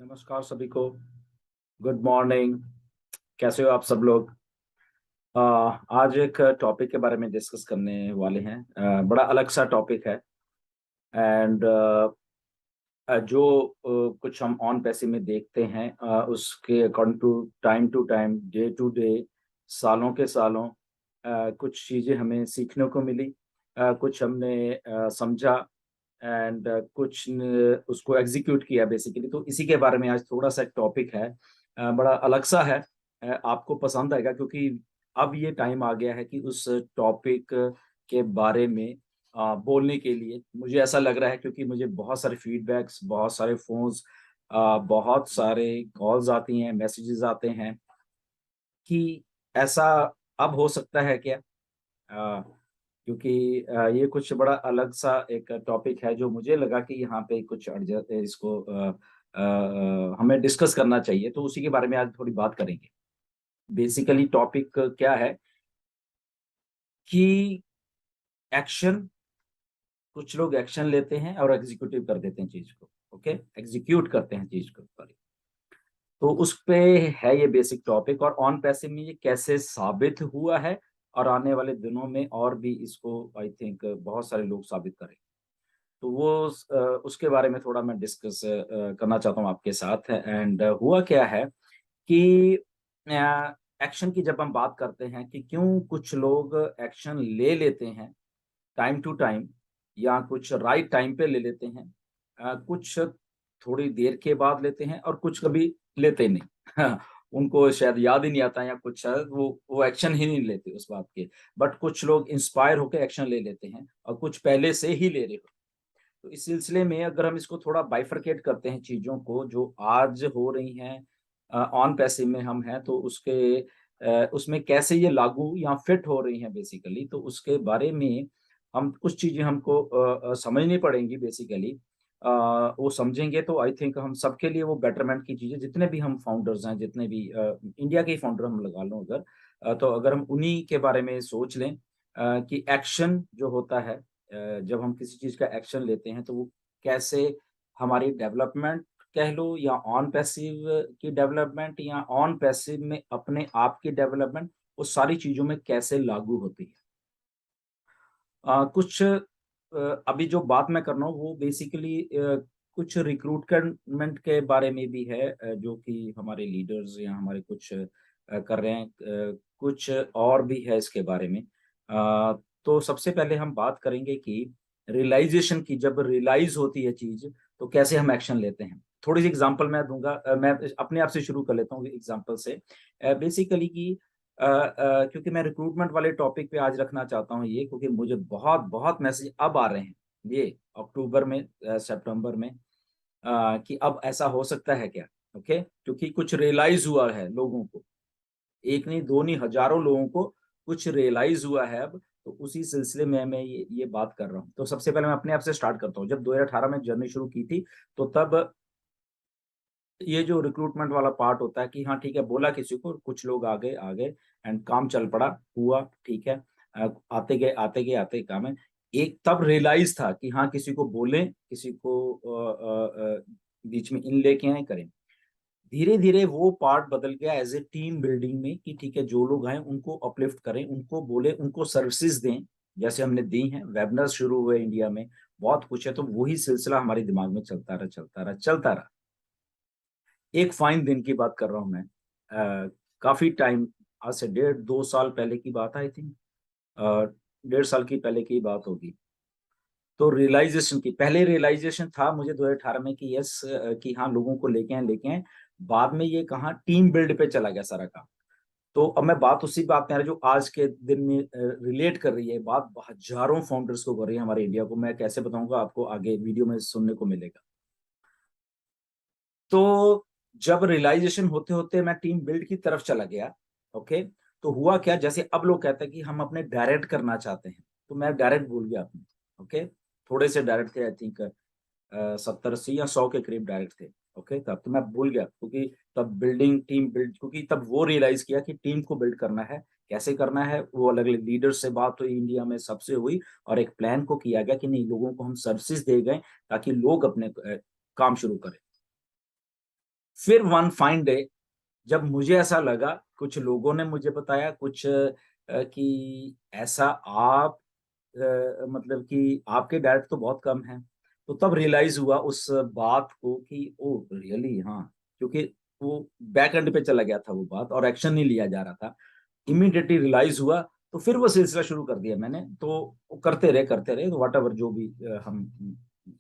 नमस्कार सभी को। Good morning. कैसे हो आप सब लोग? आज एक टॉपिक के बारे में डिस्कस करने वाले हैं। बड़ा अलग सा टॉपिक है। एंड जो कुछ हम ऑन पैसे में देखते हैं, उसके according to time, day to day, सालों के सालों कुछ चीज़ें हमें सीखने को मिली। कुछ हमने समझा। एंड उसको एग्जीक्यूट किया बेसिकली। तो इसी के बारे में आज थोड़ा सा एक टॉपिक है। बड़ा अलग सा है। आपको पसंद आएगा क्योंकि अब ये टाइम आ गया है कि उस टॉपिक के बारे में बोलने के लिए मुझे ऐसा लग रहा है, क्योंकि मुझे बहुत सारे फीडबैक्स, बहुत सारे फोन्स, बहुत सारे कॉल्स आती हैं, मैसेजेस आते हैं कि ऐसा अब हो सकता है क्या? अ, क्योंकि ये कुछ बड़ा अलग सा एक टॉपिक है जो मुझे लगा कि यहाँ पे कुछ इसको हमें डिस्कस करना चाहिए, तो उसी के बारे में आज थोड़ी बात करेंगे। बेसिकली टॉपिक क्या है कि एक्शन, कुछ लोग एक्शन लेते हैं और एग्जीक्यूटिव कर देते हैं चीज को। ओके, एग्जीक्यूट करते हैं चीज को, सॉरी। तो उस पे है ये बेसिक टॉपिक, और ऑन पैसे में ये कैसे साबित हुआ है और आने वाले दिनों में और भी इसको आई थिंक बहुत सारे लोग साबित करेंगे। तो उसके बारे में थोड़ा मैं डिस्कस करना चाहता हूँ आपके साथ। एंड हुआ क्या है कि एक्शन की जब हम बात करते हैं कि क्यों कुछ लोग एक्शन ले लेते हैं टाइम टू टाइम, या कुछ राइट टाइम पे ले लेते हैं, कुछ थोड़ी देर के बाद लेते हैं, और कुछ कभी लेते नहीं। उनको शायद याद ही नहीं आता, या कुछ शायद वो एक्शन ही नहीं लेते उस बात के। बट कुछ लोग इंस्पायर होकर एक्शन ले लेते हैं, और कुछ पहले से ही ले रहे हो। तो इस सिलसिले में अगर हम इसको थोड़ा बाइफरकेट करते हैं चीज़ों को जो आज हो रही हैं, ऑन पैसिव में हम हैं, तो उसमें कैसे ये लागू या फिट हो रही हैं बेसिकली, तो उसके बारे में हम कुछ चीज़ें हमको समझनी पड़ेंगी बेसिकली। वो समझेंगे तो आई थिंक हम सबके लिए वो बेटरमेंट की चीज़ें, जितने भी हम फाउंडर्स हैं, जितने भी इंडिया के ही फाउंडर हम लगा लो अगर, तो अगर हम उन्हीं के बारे में सोच लें कि एक्शन जो होता है, जब हम किसी चीज़ का एक्शन लेते हैं तो वो कैसे हमारी डेवलपमेंट कह लो, या ऑन पैसिव की डेवलपमेंट, या ऑन पैसिव में अपने आप की डेवलपमेंट, वो सारी चीज़ों में कैसे लागू होती है। कुछ अभी जो बात मैं कर रहा हूँ वो बेसिकली कुछ रिक्रूटमेंट के बारे में भी है, जो कि हमारे लीडर्स या हमारे कुछ कर रहे हैं। कुछ और भी है इसके बारे में। तो सबसे पहले हम बात करेंगे कि रियलाइजेशन की, जब रियलाइज होती है चीज तो कैसे हम एक्शन लेते हैं। थोड़ी सी एग्जांपल मैं दूंगा। मैं अपने आप से शुरू कर लेता हूँ एग्जांपल से। बेसिकली कि क्योंकि मैं रिक्रूटमेंट वाले टॉपिक पे आज रखना चाहता हूँ ये, क्योंकि मुझे बहुत बहुत मैसेज अब आ रहे हैं ये अक्टूबर में, सितंबर में, कि अब ऐसा हो सकता है क्या। ओके, क्योंकि कुछ रियलाइज हुआ है लोगों को, एक नहीं दो नहीं हजारों लोगों को कुछ रियलाइज हुआ है अब। तो उसी सिलसिले में मैं ये बात कर रहा हूँ। तो सबसे पहले मैं अपने आप से स्टार्ट करता हूँ। जब 2018 में जर्नी शुरू की थी, तो तब ये जो रिक्रूटमेंट वाला पार्ट होता है कि हाँ ठीक है, बोला किसी को, कुछ लोग आ गए एंड काम चल पड़ा, हुआ ठीक है। आते गए आते गए आते गए काम है। एक तब रियलाइज था कि हाँ किसी को बोले, किसी को बीच में इन लेके आए करें। धीरे धीरे वो पार्ट बदल गया एज ए टीम बिल्डिंग में, कि ठीक है जो लोग हैं उनको अपलिफ्ट करें, उनको बोले, उनको सर्विसेज दें, जैसे हमने दी हैं। वेबिनार शुरू हुए इंडिया में, बहुत कुछ है। तो वही सिलसिला हमारे दिमाग में चलता रहा चलता रहा चलता रहा। एक फाइन दिन की बात कर रहा हूँ मैं। काफी टाइम, आज से 1.5-2 साल पहले की बात, आई थिंक 1.5 साल की पहले की बात होगी। तो रियलाइजेशन की, पहले रियलाइजेशन था मुझे 2018 में कि यस, कि हाँ लोगों को लेके आए। बाद में ये कहाँ टीम बिल्ड पे चला गया सारा काम। तो अब मैं बात उसी बात में आ रहा जो आज के दिन में रिलेट कर रही है। बात हजारों फाउंडर्स को कर रही है हमारे इंडिया को। मैं कैसे बताऊंगा आपको, आगे वीडियो में सुनने को मिलेगा। तो जब रियलाइजेशन होते होते मैं टीम बिल्ड की तरफ चला गया। ओके, तो हुआ क्या, जैसे अब लोग कहते हैं कि हम अपने डायरेक्ट करना चाहते हैं, तो मैं डायरेक्ट भूल गया अपने। ओके, थोड़े से डायरेक्ट थे, आई थिंक 70-80 या 100 के करीब डायरेक्ट थे। ओके, तब तो मैं भूल गया, क्योंकि तब बिल्डिंग टीम बिल्ड, क्योंकि तब वो रियलाइज किया कि टीम को बिल्ड करना है, कैसे करना है। वो अलग अलग लीडर्स से बात हुई, इंडिया में सबसे हुई, और एक प्लान को किया गया कि नहीं, लोगों को हम सर्विसेज दे गए ताकि लोग अपने काम शुरू करें। फिर वन फाइन डे जब मुझे ऐसा लगा, कुछ लोगों ने मुझे बताया, कुछ कि ऐसा आप मतलब कि आपके डायरेक्ट तो बहुत कम हैं। तो तब रियलाइज़ हुआ उस बात को कि ओह! रियली हाँ, क्योंकि वो बैक एंड पे चला गया था वो बात और एक्शन नहीं लिया जा रहा था। इमीडिएटली रियलाइज़ हुआ, तो फिर वो सिलसिला शुरू कर दिया मैंने। तो वो करते रहे, तो व्हाटएवर जो भी हम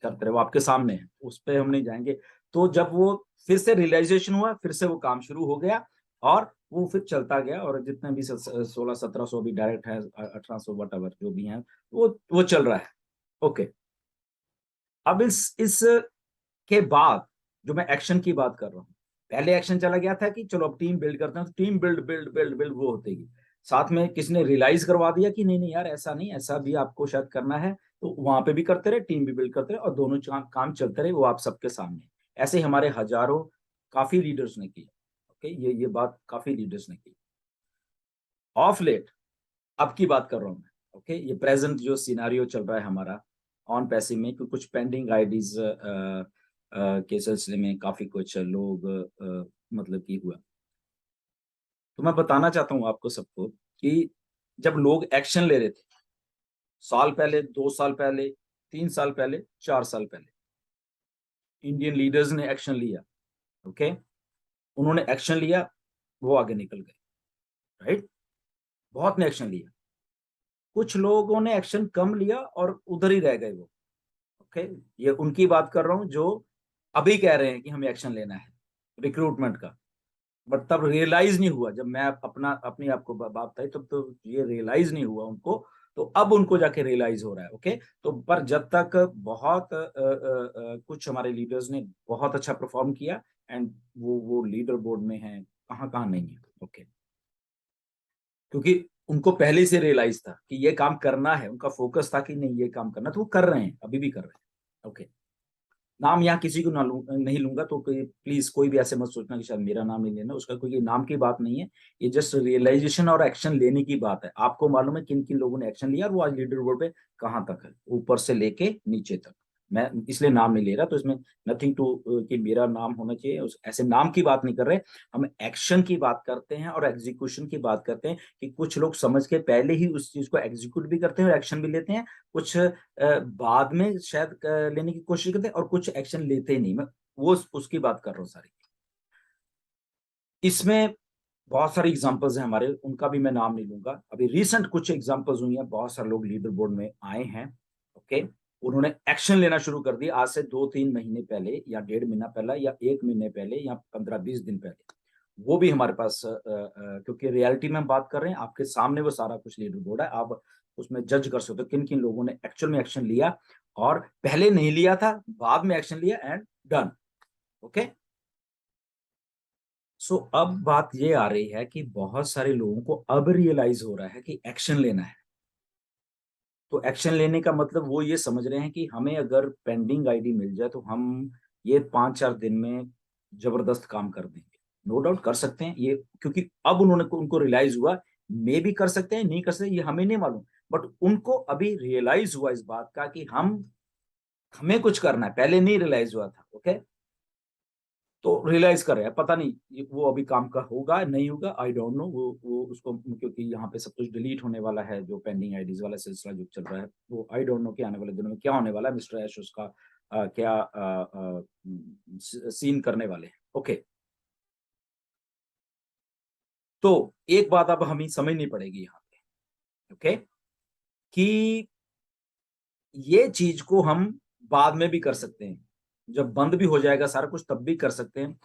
करते रहे, वो आपके सामने है, उस पे हम नहीं जाएँगे। तो जब वो फिर से रियलाइज़ेशन हुआ, फिर से वो काम शुरू हो गया और वो फिर चलता गया और जितने भी 16-1700 अभी डायरेक्ट है 1800 व्हाटएवर जो भी हैं, वो चल रहा है। ओके। अब इस के बाद जो मैं एक्शन की बात कर रहा हूँ, पहले एक्शन चला गया था कि चलो अब टीम बिल्ड करते हैं, तो टीम बिल्ड वो होती गई। साथ में किसी ने रियलाइज़ करवा दिया कि नहीं यार ऐसा नहीं, ऐसा भी आपको शायद करना है, तो वहाँ पे भी करते रहे, टीम भी बिल्ड करते रहे और दोनों काम चलते रहे, वो आप सबके सामने। ऐसे ही हमारे हज़ारों काफ़ी लीडर्स ने किया। ओके, ये बात काफ़ी लीडर्स ने की। ऑफ लेट अब की बात कर रहा हूँ मैं, ओके? ये प्रेज़ेंट जो सिनेरियो चल रहा है हमारा ऑन पैसिव में कि कुछ पेंडिंग आईडीज़ के सिलसिले में काफ़ी कुछ लोग मतलब कि हुआ। तो मैं बताना चाहता हूँ आपको सबको कि जब लोग एक्शन ले रहे थे, साल पहले, 2 साल पहले, 3 साल पहले, 4 साल पहले, इंडियन लीडर्स ने एक्शन लिया, ओके? उन्होंने एक्शन लिया, वो आगे निकल गए, राइट? बहुत ने एक्शन लिया। कुछ लोगों ने एक्शन कम लिया और उधर ही रह गए वो। ओके, ये उनकी बात कर रहा हूँ जो अभी कह रहे हैं कि हमें एक्शन लेना है रिक्रूटमेंट का। बट तब रियलाइज नहीं हुआ जब मैं अपना अपनी आपको बात बताई तब तो ये रियलाइज नहीं हुआ उनको। तो अब उनको जाके रियलाइज हो रहा है। ओके, तो पर जब तक बहुत कुछ हमारे लीडर्स ने बहुत अच्छा परफॉर्म किया एंड वो लीडर बोर्ड में है, कहाँ कहाँ नहीं है। ओके, क्योंकि उनको पहले से रियलाइज था कि ये काम करना है, उनका फोकस था कि नहीं ये काम करना, तो वो कर रहे हैं, अभी भी कर रहे हैं। ओके, नाम यहाँ किसी को नहीं लूँगा, तो कोई प्लीज़ कोई भी ऐसे मत सोचना कि शायद मेरा नाम नहीं लेना, उसका कोई नाम की बात नहीं है। ये जस्ट रियलाइज़ेशन और एक्शन लेने की बात है। आपको मालूम है किन-किन लोगों ने एक्शन लिया और वो आज लीडर बोर्ड पे कहाँ तक है, ऊपर से लेके नीचे तक। मैं इसलिए नाम नहीं ले रहा, तो इसमें नथिंग टू कि मेरा नाम होना चाहिए, उस ऐसे नाम की बात नहीं कर रहे। हम एक्शन की बात करते हैं और एग्ज़ीक्यूशन की बात करते हैं कि कुछ लोग समझ के पहले ही उस चीज़ को एग्ज़ीक्यूट भी करते हैं और एक्शन भी लेते हैं। कुछ बाद में शायद लेने की कोशिश करते हैं और कुछ एक्शन लेते ही नहीं। मैं वो उसकी बात कर रहा हूँ सारी। इसमें बहुत सारी एग्ज़ाम्पल्स हैं हमारे, उनका भी मैं नाम नहीं लूँगा। अभी रिसेंट कुछ एग्ज़ाम्पल्स हुई हैं, बहुत सारे लोग लीडर बोर्ड में आए हैं, ओके? उन्होंने एक्शन लेना शुरू कर दिया आज से 2-3 महीने पहले या डेढ़ महीना पहले या 1 महीने पहले या 15-20 दिन पहले। वो भी हमारे पास क्योंकि रियलिटी में हम बात कर रहे हैं, आपके सामने वो सारा कुछ लीडर बोर्ड है, आप उसमें जज कर सकते हो किन-किन लोगों ने एक्चुअल में एक्शन लिया और पहले नहीं लिया था, बाद में एक्शन लिया एंड डन, ओके? सो अब बात ये आ रही है कि बहुत सारे लोगों को अब रियलाइज़ हो रहा है कि एक्शन लेना है। तो एक्शन लेने का मतलब वो ये समझ रहे हैं कि हमें अगर पेंडिंग आईडी मिल जाए तो हम ये 5-4 दिन में ज़बरदस्त काम कर देंगे। नो डाउट कर सकते हैं ये, क्योंकि अब उनको रियलाइज़ हुआ, मे बी कर सकते हैं, नहीं कर सकते ये हमें नहीं मालूम। बट उनको अभी रियलाइज़ हुआ इस बात का कि हमें कुछ करना है, पहले नहीं रियलाइज़ हुआ था, ओके? तो रियलाइज़ कर रहे हैं, पता नहीं ये वो अभी काम का होगा, नहीं होगा, आई डोंट नो। वो उसको क्योंकि यहाँ पे सब कुछ डिलीट होने वाला है, जो पेंडिंग आईडीज़ वाला सिलसिला जो चल रहा है, वो आई डोंट नो कि आने वाले दिनों में क्या होने वाला है, मिस्टर ऐश उसका क्या सीन करने वाले हैं। ओके, तो एक बात अब हमें समझनी पड़ेगी यहाँ पे, ओके? कि ये चीज़ को हम बाद में भी कर सकते हैं। जब बंद भी हो जाएगा सारा कुछ तब भी कर सकते हैं।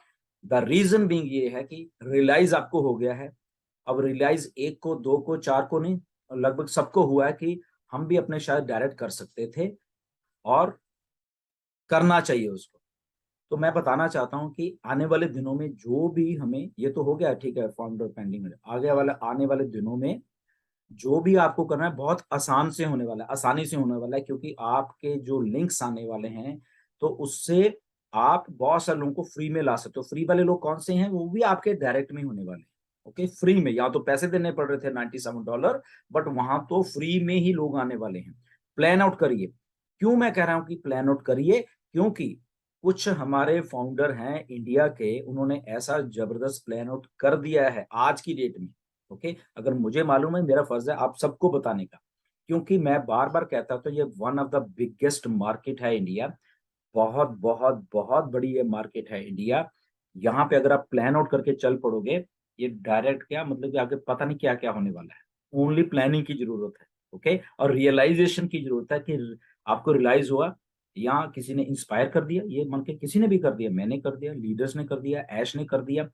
द रीज़न बीइंग ये है कि रियलाइज़ आपको हो गया है। अब रियलाइज़ 1 को, 2 को, 4 को नहीं, लगभग सबको हुआ है कि हम भी अपने शायद डायरेक्ट कर सकते थे और करना चाहिए उसको। तो मैं बताना चाहता हूँ कि आने वाले दिनों में जो भी हमें ये तो हो गया ठीक है फाउंडर पेंडिंग में, आने वाले दिनों में जो भी आपको करना है बहुत आसान से होने वाला है, आसानी से होने वाला है, क्योंकि आपके जो लिंक्स आने वाले हैं, तो उससे आप बहुत सारे लोगों को फ्री में ला सकते हो। फ्री वाले लोग कौन से हैं? वो भी आपके डायरेक्ट में ही होने वाले हैं। ओके, फ्री में, या तो पैसे देने पड़ रहे थे $97, बट वहाँ तो फ्री में ही लोग आने वाले हैं। प्लान आउट करिए। क्यों मैं कह रहा हूँ कि प्लान आउट करिए? क्योंकि कुछ हमारे फाउंडर हैं इंडिया के, उन्होंने ऐसा जबरदस्त प्लान आउट कर दिया है आज की डेट में। ओके, अगर मुझे मालूम है, मेरा फर्ज है आप सबको बताने का, क्योंकि मैं बार बार कहता हूं, तो ये one of the biggest market है इंडिया। बहुत बहुत बहुत बड़ी ये मार्केट है इंडिया। यहाँ पे अगर आप प्लान आउट करके चल पड़ोगे, ये डायरेक्ट क्या मतलब कि आगे पता नहीं क्या क्या होने वाला है। ओनली प्लानिंग की जरूरत है। ओके, और रियलाइजेशन की जरूरत है कि आपको रियलाइज हुआ, या किसी ने इंस्पायर कर दिया, ये मन के किसी ने भी कर दिया, मैंने कर दिया, लीडर्स ने कर दिया, ऐश ने कर दिया,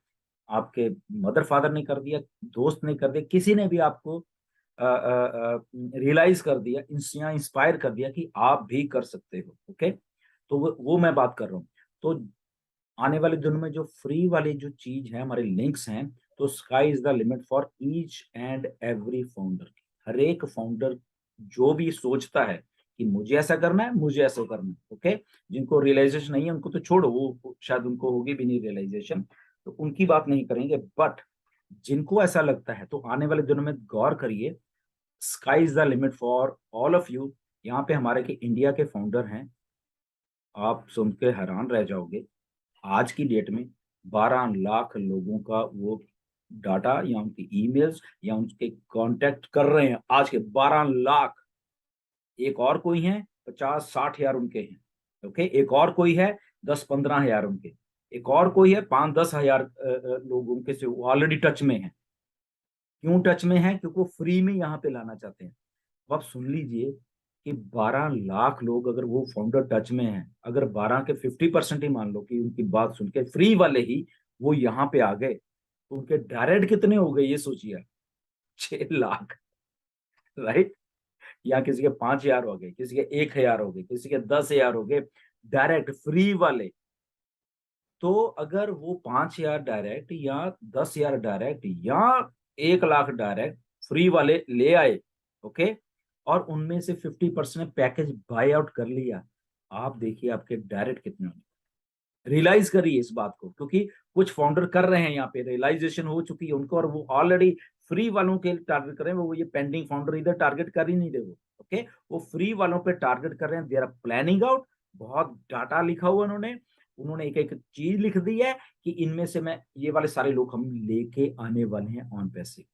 आपके मदर फादर ने कर दिया, दोस्त ने कर दिया, किसी ने भी आपको रियलाइज कर दिया, या इंस्पायर कर दिया कि आप भी कर सकते हो। ओके, तो वो मैं बात कर रहा हूँ। तो आने वाले दिनों में जो फ्री वाली जो चीज है, हमारे लिंक्स हैं, तो sky is the limit for each and every founder. हर एक फाउंडर जो भी सोचता है कि मुझे ऐसा करना है, मुझे ऐसा करना है, ओके, जिनको रियलाइजेशन नहीं है उनको तो छोड़ो, वो शायद उनको होगी भी नहीं रियलाइजेशन, तो उनकी बात नहीं करेंगे। बट जिनको ऐसा लगता है, तो आने वाले दिनों में गौर करिए, sky is the limit for all of you. यहाँ पे हमारे के इंडिया के फाउंडर हैं, आप सुन के हैरान रह जाओगे। आज की डेट में 12 लाख लोगों का वो डाटा या उनकी ईमेल्स या उनके कांटेक्ट कर रहे हैं, आज के 12 लाख। एक और कोई है 50-60 हजार उनके हैं। ओके, एक और कोई है 10-15 हजार उनके, एक और कोई है 5-10 हजार लोग उनके से ऑलरेडी टच में है। क्यों टच में है? क्योंकि वो फ्री में यहाँ पे लाना चाहते हैं। अब आप सुन लीजिए कि 12 लाख लोग अगर वो फाउंडर टच में हैं, अगर 12 के 50% ही मान लो कि उनकी बात सुन के फ्री वाले ही वो यहाँ पे आ गए, तो उनके डायरेक्ट कितने हो गए ये सोचिए। 6 लाख, राइट? या किसी के 5 हजार हो गए, किसी के 1 हजार हो गए, किसी के 10 हजार हो गए, डायरेक्ट फ्री वाले। तो अगर वो 5 हजार डायरेक्ट या 10 हजार डायरेक्ट या 1 लाख डायरेक्ट फ्री वाले ले आए, ओके, और उनमें से 50% पैकेज बाय आउट कर लिया, आप देखिए आपके डायरेक्ट कितने होंगे। रियलाइज करिए इस बात को, क्योंकि कुछ फाउंडर कर रहे हैं यहाँ पे, रियलाइजेशन हो चुकी है उनको, और वो ऑलरेडी फ्री वालों के टारगेट कर रहे हैं। वो ये पेंडिंग फाउंडर इधर टारगेट कर ही नहीं रहे वो। ओके, वो फ्री वालों पे टारगेट कर रहे हैं। दे आर प्लानिंग आउट, बहुत डाटा लिखा हुआ उन्होंने, उन्होंने एक एक चीज लिख दी है कि इनमें से मैं ये वाले सारे लोग हम लेके आने वाले हैं ऑन पैसे।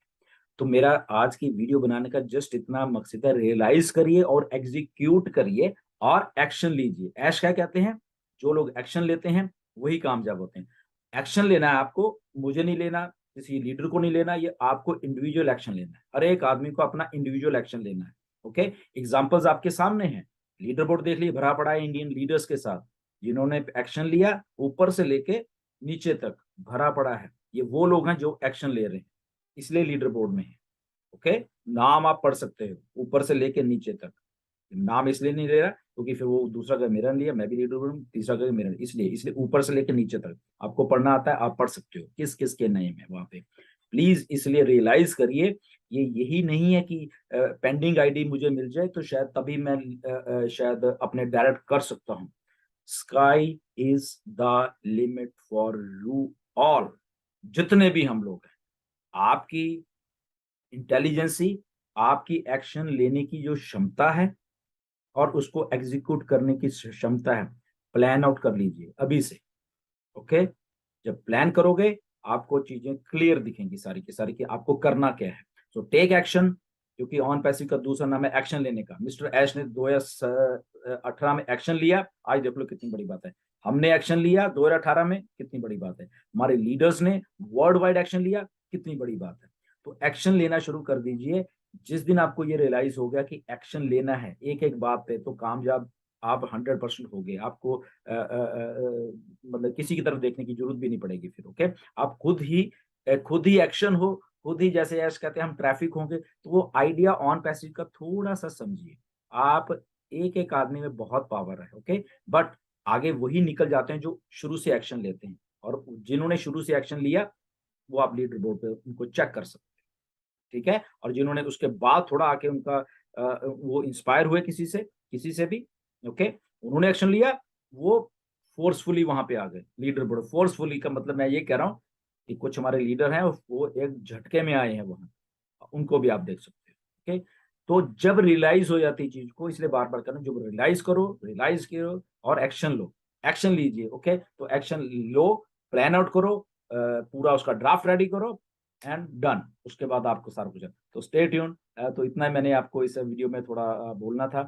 तो मेरा आज की वीडियो बनाने का जस्ट इतना मकसद है, रियलाइज करिए और एग्जीक्यूट करिए और एक्शन लीजिए। ऐश क्या कहते हैं, जो लोग एक्शन लेते हैं वही कामयाब होते हैं। एक्शन लेना है आपको, मुझे नहीं लेना, किसी लीडर को नहीं लेना, ये आपको इंडिविजुअल एक्शन लेना है। हर एक आदमी को अपना इंडिविजुअल एक्शन लेना है। ओके, एग्जाम्पल्स आपके सामने हैं, लीडर बोर्ड देख लिए, भरा पड़ा है इंडियन लीडर्स के साथ, जिन्होंने एक्शन लिया, ऊपर से लेके नीचे तक भरा पड़ा है। ये वो लोग हैं जो एक्शन ले रहे हैं, इसलिए लीडर बोर्ड में है। ओके, नाम आप पढ़ सकते हो ऊपर से लेके नीचे तक। नाम इसलिए नहीं ले रहा क्योंकि फिर वो दूसरा का मेरा लिया, मैं भी लीडर बोर्ड हूँ, तीसरा का मेरा, इसलिए इसलिए ऊपर से लेके नीचे तक आपको पढ़ना आता है, आप पढ़ सकते हो किस किस के नेम है वहां पे। प्लीज इसलिए रियलाइज करिए, ये यही नहीं है कि पेंडिंग आईडी मुझे मिल जाए तो शायद तभी मैं शायद अपने डायरेक्ट कर सकता हूँ। Sky is the limit for you all. जितने भी हम लोग हैं, आपकी इंटेलिजेंसी, आपकी एक्शन लेने की जो क्षमता है और उसको एग्जीक्यूट करने की क्षमता है, प्लान आउट कर लीजिए अभी से। ओके, जब प्लान करोगे आपको चीजें क्लियर दिखेंगी सारी की सारी कि आपको करना क्या है। सो टेक एक्शन, क्योंकि ऑन पैसिव का दूसरा नाम है एक्शन लेने का। मिस्टर ऐश ने 2018 में एक्शन लिया, आज देख लो कितनी बड़ी बात है। हमने एक्शन लिया 2018 में, कितनी बड़ी बात है। हमारे लीडर्स ने वर्ल्ड वाइड एक्शन लिया, कितनी बड़ी बात है। तो एक्शन लेना शुरू कर दीजिए। जिस दिन आपको ये रियलाइज हो गया कि एक्शन लेना है एक एक बात पे, तो कामयाब आप 100% हो गए। आपको मतलब किसी की तरफ देखने की जरूरत भी नहीं पड़ेगी फिर। ओके, आप खुद ही एक्शन हो, खुद ही, जैसे यश कहते हैं हम ट्रैफिक होंगे, तो वो आइडिया ऑन पैसिव का थोड़ा सा समझिए। आप एक एक आदमी में बहुत पावर है। ओके, बट आगे वही निकल जाते हैं जो शुरू से एक्शन लेते हैं, और जिन्होंने शुरू से एक्शन लिया वो आप लीडर बोर्ड पे उनको चेक कर सकते हैं। ठीक है, और जिन्होंने उसके बाद थोड़ा आके उनका वो इंस्पायर हुए किसी से भी, ओके, उन्होंने एक्शन लिया, वो फोर्सफुली वहां पे आ गए लीडर बोर्ड। फोर्सफुली का मतलब मैं ये कह रहा हूँ कि कुछ हमारे लीडर हैं वो एक झटके में आए हैं वहां, उनको भी आप देख सकते हो। ओके, तो जब रियलाइज हो जाती चीज को, इसलिए बार बार करना, जब रियलाइज करो और एक्शन लो, एक्शन लीजिए। ओके, तो एक्शन लो, प्लान आउट करो, पूरा उसका ड्राफ्ट रेडी करो एंड डन। उसके बाद आपको सारा कुछ है। तो स्टे ट्यून। तो इतना ही मैंने आपको इस वीडियो में थोड़ा बोलना था।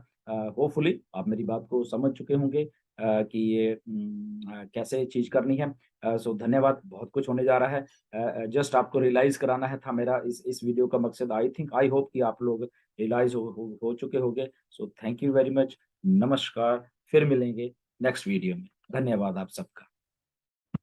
होपफुली आप मेरी बात को समझ चुके होंगे कि ये कैसे चीज करनी है। सो धन्यवाद। बहुत कुछ होने जा रहा है। जस्ट आपको रियलाइज कराना है था मेरा इस वीडियो का मकसद। आई होप कि आप लोग रियलाइज हो चुके होंगे। So thank you very much. नमस्कार। फिर मिलेंगे नेक्स्ट वीडियो में। धन्यवाद आप सबका।